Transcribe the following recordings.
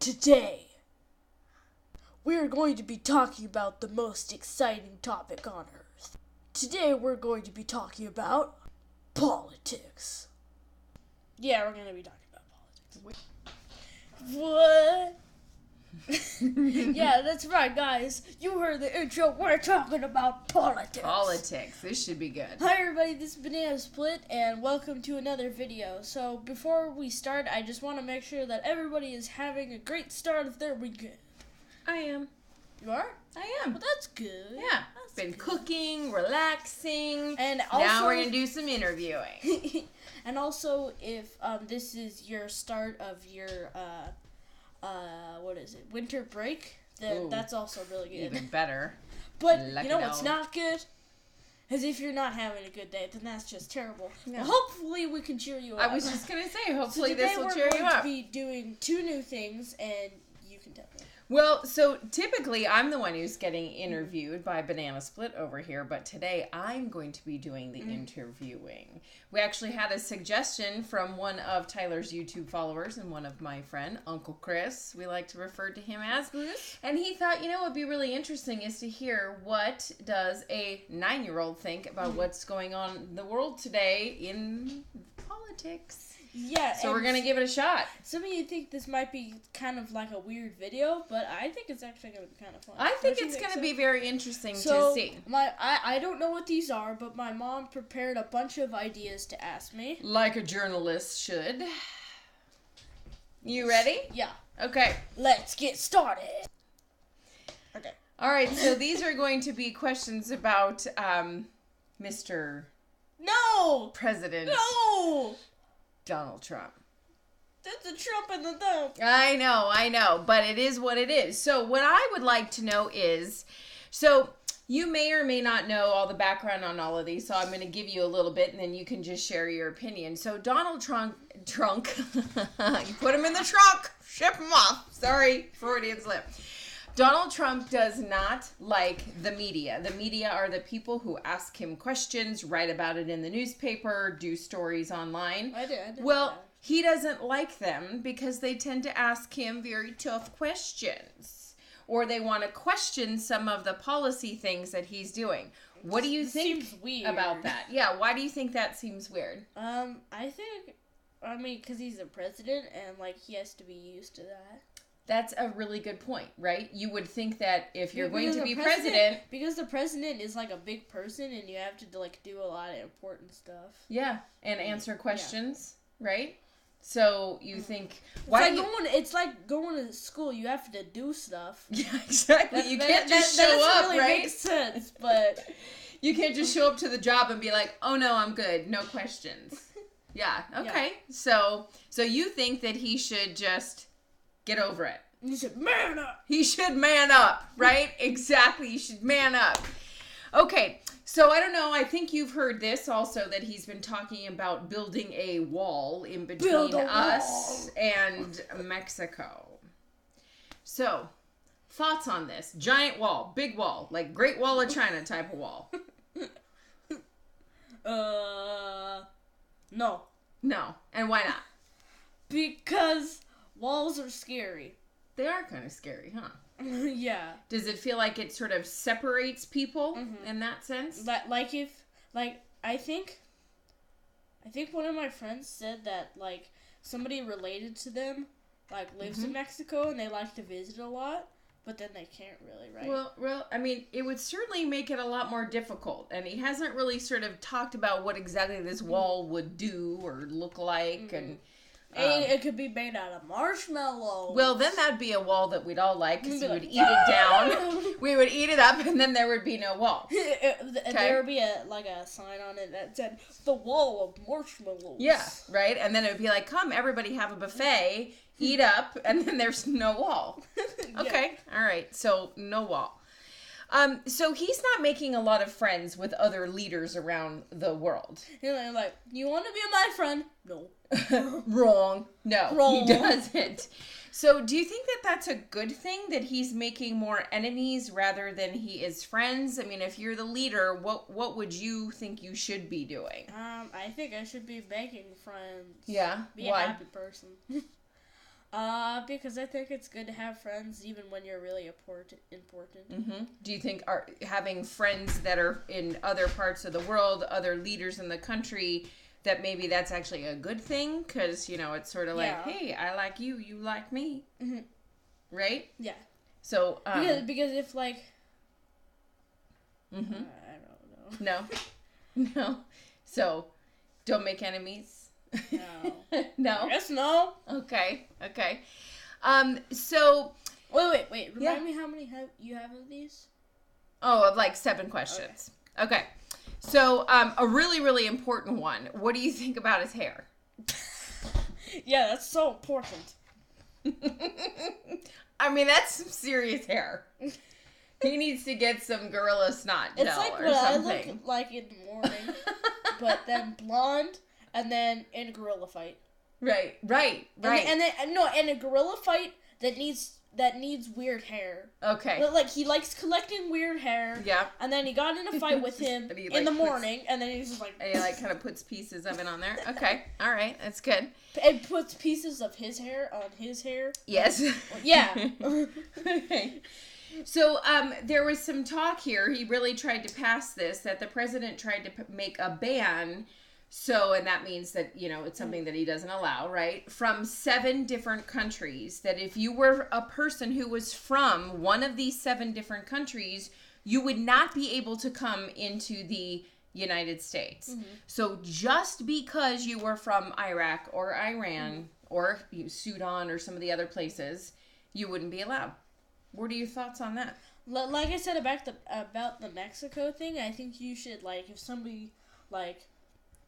Today, we're going to be talking about the most exciting topic on Earth. Today, we're going to be talking about politics. Yeah, we're going to be talking about politics. What? Yeah, that's right, guys. You heard the intro. We're talking about politics. Politics. This should be good. Hi, everybody. This is Banana Split, and welcome to another video. So, before we start, I just want to make sure that everybody is having a great start of their weekend. I am. You are? I am. Well, that's good. Yeah. That's Been good. cooking, relaxing. And also, now we're going to do some interviewing. and also, if this is your start of your what is it? Winter break. Then Ooh. that's also really good. Even better. But Let you know me what's know. not good? Is if you're not having a good day, then that's just terrible. Yeah. Well, hopefully we can cheer you up. I was just going to say, So hopefully today this will we're cheer you going up. to be doing two new things, and you can tell me. Well, so typically I'm the one who's getting interviewed by Banana Split over here, but today I'm going to be doing the interviewing. We actually had a suggestion from one of Tyler's YouTube followers and one of my friend, Uncle Chris, we like to refer to him as. And he thought, what would be really interesting is to hear what does a 9-year-old think about what's going on in the world today in politics. Yeah. So we're going to give it a shot. Some of you think this might be kind of like a weird video, but I think it's actually going to be kind of fun. I think Don't you it's going to so? be very interesting So, to see. I don't know what these are, but my mom prepared a bunch of ideas to ask me. Like a journalist should. You ready? Yeah. Okay. Let's get started. Okay. All right, so these are going to be questions about Mr. No! President No! Donald Trump. That's a Trump in the thumb. I know, but it is what it is. So what I would like to know is, so you may or may not know all the background on all of these, so I'm going to give you a little bit, and then you can just share your opinion. So Donald Trump, you put him in the trunk, ship him off. Sorry, Freudian slip. Donald Trump does not like the media. The media are the people who ask him questions, write about it in the newspaper, do stories online. I did. Well, he doesn't like them because they tend to ask him very tough questions. Or they want to question some of the policy things that he's doing. What do you think seems weird about that? Yeah, why do you think that seems weird? I mean, because he's the president and, he has to be used to that. That's a really good point, right? You would think that if you're going Because to the be president... Because the president is, a big person and you have to, do a lot of important stuff. Yeah, and answer questions, right? So you think... It's like going to school. You have to do stuff. Yeah, exactly. You can't just show up, really right? Makes sense, but... You can't just show up to the job and be like, oh no, I'm good. No questions. Yeah, okay. Yeah. So you think that he should just get over it. He should man up. He should man up, right? Exactly. He should man up. Okay. So I don't know. I think you've heard this also, that he's been talking about building a wall in between us and Mexico. So, thoughts on this? Giant wall, big wall, like Great Wall of China type of wall. No. No. And why not? Because walls are scary. They are kind of scary, huh? Yeah. Does it feel like it sort of separates people in that sense? I think one of my friends said that, somebody related to them, lives in Mexico and they like to visit a lot, but then they can't really, right? Well, I mean, it would certainly make it a lot more difficult, and he hasn't really sort of talked about what exactly this wall would do or look like, and... it could be made out of marshmallows. Well, then that'd be a wall that we'd all like, because we would eat it down. We would eat it up, and then there would be no wall. There would be a sign on it that said, "The wall of marshmallows." Yeah, right? And then it would be like, come, everybody have a buffet, eat up, and then there's no wall. Okay, all right, so no wall. So he's not making a lot of friends with other leaders around the world. You're like, you want to be my friend? No. Wrong. No, Wrong. He doesn't. So do you think that that's a good thing, that he's making more enemies rather than he is friends? I mean, if you're the leader, what would you think you should be doing? I think I should be making friends. Yeah? Be Why? a happy person. Because I think it's good to have friends even when you're really important. Mm-hmm. Do you think having friends that are in other parts of the world, other leaders in the country, that maybe that's actually a good thing? Because, it's sort of like, hey, I like you, you like me. Mm-hmm. Right? Yeah. So, because if, like... Mm-hmm. I don't know. No. So, don't make enemies. No. No? Yes, no. Okay. So... Wait. Remind me how many you have of these? Oh, of like 7 questions. Okay. So, a really, really important one. What do you think about his hair? Yeah, that's so important. I mean, that's some serious hair. He needs to get some Gorilla Snot gel it's like or what something. I look like in the morning, but then blonde, and then in a gorilla fight. Right. And a gorilla fight that needs weird hair. Okay. But, like, he likes collecting weird hair. Yeah. And then he got in a fight with him in the morning, and then he's just like... And he, like, kind of puts pieces of it on there. Okay. All right. That's good. And puts pieces of his hair on his hair. Yes. Yeah. Okay. So, there was some talk here. He really tried to pass this, that the president tried to make a ban. So, and that means that, it's something that he doesn't allow, right? From 7 different countries, that if you were a person who was from one of these 7 different countries, you would not be able to come into the United States. Mm-hmm. So just because you were from Iraq or Iran or Sudan or some of the other places, you wouldn't be allowed. What are your thoughts on that? Like I said about the Mexico thing, I think you should, like, if somebody, like,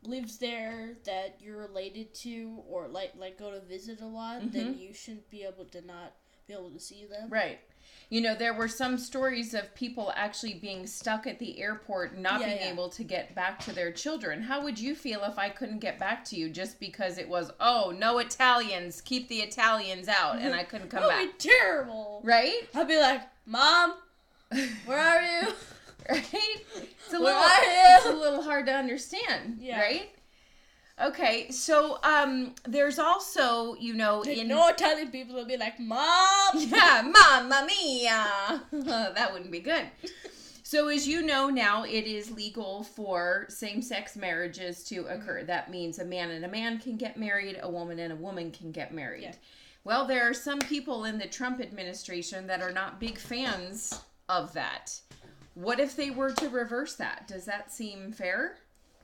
lives there that you're related to or like go to visit a lot, then you shouldn't be able to not be able to see them. Right. There were some stories of people actually being stuck at the airport, not being able to get back to their children. How would you feel if I couldn't get back to you just because it was, no Italians, keep the Italians out, and I couldn't come back? That would be terrible. Right? I'd be like, Mom, where are you? Right? It's a little hard to understand, right? Okay, so there's also, no Italian people will be like, Mom! Yeah, Mamma Mia! That wouldn't be good. So as you know now, it is legal for same-sex marriages to occur. That means a man and a man can get married, a woman and a woman can get married. Yeah. Well, there are some people in the Trump administration that are not big fans of that. What if they were to reverse that? Does that seem fair?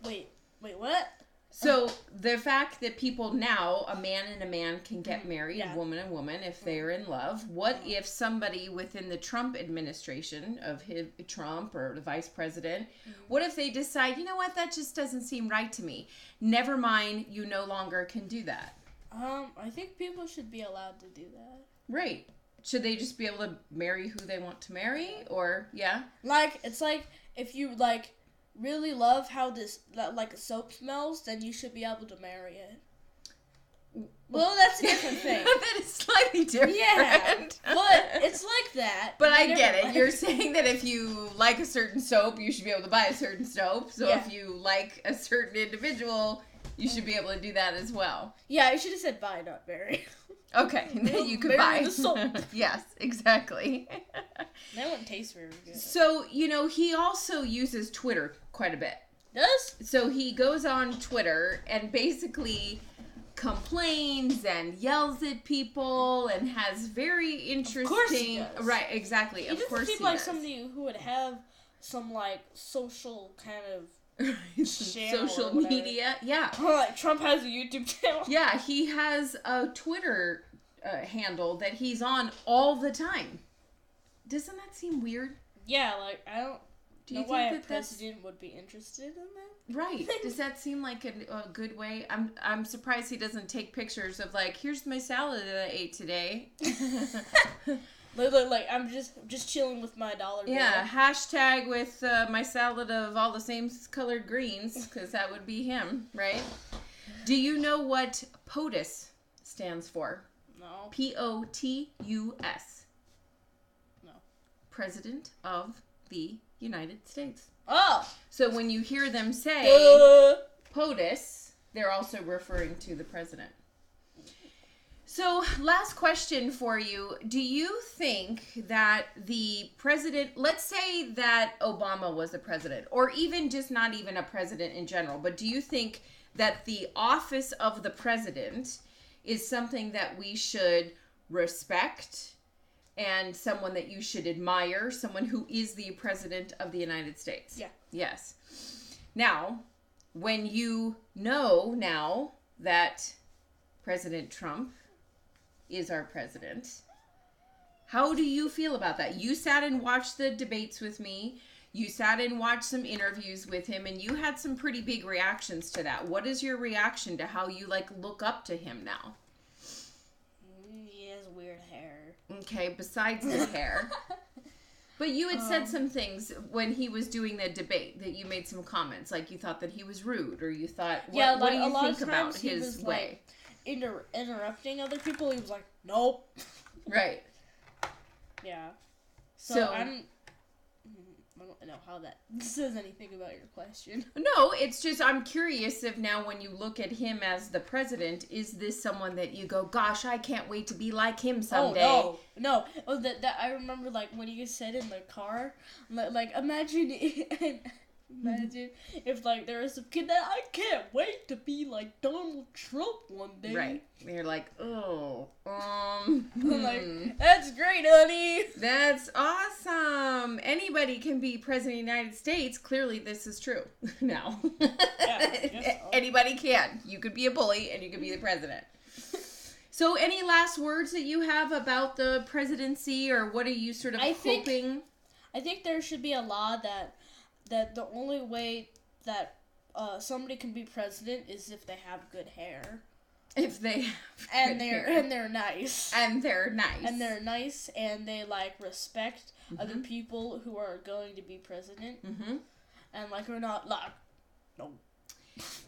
Wait, what? So the fact that people now, a man and a man can get married, a woman and woman, if they're in love. What if somebody within the Trump administration of Trump or the vice president, what if they decide, you know what, that just doesn't seem right to me. Never mind, you no longer can do that. I think people should be allowed to do that. Right. Should they just be able to marry who they want to marry? Or, Like, it's like, if you, like, really love how like, soap smells, then you should be able to marry it. Well, that's a different thing. That is slightly different. Yeah, but it's like that. But I get it. You're saying that if you like a certain soap, you should be able to buy a certain soap. So if you like a certain individual, you should be able to do that as well. Yeah, I should have said buy, not marry. Okay, you could buy the soap. Yes, exactly. That wouldn't taste very good. So, he also uses Twitter quite a bit. Does? So he goes on Twitter and basically complains and yells at people and has very interesting... Of course he does. Right, exactly. He doesn't seem like somebody who would have some, like, social kind of... social media, Like Trump has a YouTube channel. Yeah, he has a Twitter handle that he's on all the time. Doesn't that seem weird? Yeah, like I don't know why a president would be interested in that. Right? Does that seem like a good way? I'm surprised he doesn't take pictures of like, here's my salad that I ate today. Like I'm just chilling with my dollar bill. Yeah, hashtag with my salad of all the same colored greens, because that would be him, right? Do you know what POTUS stands for? No. P-O-T-U-S. No. President of the United States. Oh! So when you hear them say POTUS, they're also referring to the president. So, last question for you. Do you think that the president, let's say that Obama was the president, or even just not even a president in general, but do you think that the office of the president is something that we should respect and someone that you should admire, someone who is the president of the United States? Yeah. Yes. Now, when you know now that President Trump is our president, how do you feel about that? You sat and watched the debates with me. You sat and watched some interviews with him, and you had some pretty big reactions to that. What is your reaction to how you look up to him now? He has weird hair. Okay, besides the hair. But you had said some things when he was doing the debate that you made some comments, like you thought that he was rude, or you thought, what do you think about his way? Interrupting other people. He was like, nope. Right. Yeah. So I don't know how that says anything about your question. No, it's just I'm curious if now when you look at him as the president, is this someone that you go, gosh, I can't wait to be like him someday? Oh, no. Oh, that I remember, when you said in the car, imagine if there was some kid that I can't wait to be like Donald Trump one day. Right. You're like, oh, that's great, honey. That's awesome. Anybody can be president of the United States. Clearly, this is true now. Yeah, anybody can. You could be a bully and you could be the president. So, any last words that you have about the presidency, or what are you sort of hoping? I think there should be a law that the only way that somebody can be president is if they have good hair. If they have they're nice. And they're nice. And they're nice, and they respect other people who are going to be president. Mm-hmm. And are not no.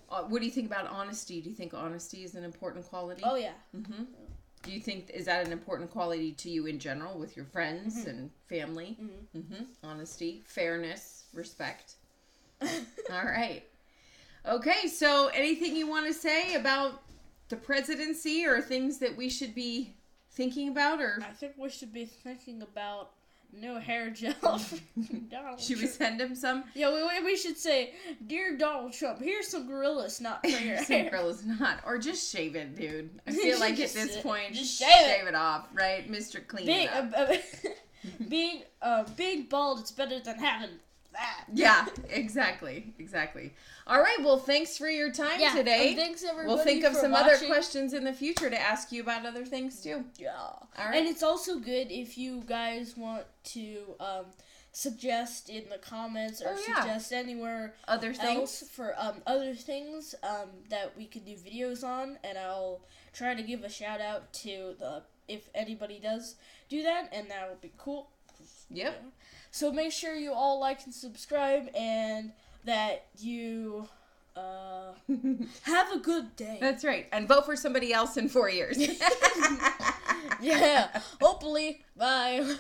What do you think about honesty? Do you think honesty is an important quality? Oh yeah. Mm-hmm. Do you think, is that an important quality to you in general with your friends and family? Mm-hmm. Mm-hmm. Honesty, fairness, respect. All right. Okay, so anything you want to say about the presidency, or things that we should be thinking about? Or I think we should be thinking about new hair gel. Should we send him some? Yeah, we should say, "Dear Donald Trump, here's some Gorilla Snot for your hair." Some Gorilla Snot, or just shave it, dude. I feel like at this point, just shave it off, right, Mr. Clean It Up. Being bald is better than having that. Yeah, exactly. All right, well, thanks for your time today. Thanks everybody. We'll think of some watching. other questions in the future to ask you about other things too. Yeah. All right. And it's also good if you guys want to suggest in the comments or suggest anywhere other things else for other things that we could do videos on, and I'll try to give a shout out to if anybody does do that, and that would be cool. Yep. Yeah. So make sure you all like and subscribe, and that you have a good day. That's right. And vote for somebody else in 4 years. Yeah. Hopefully. Bye.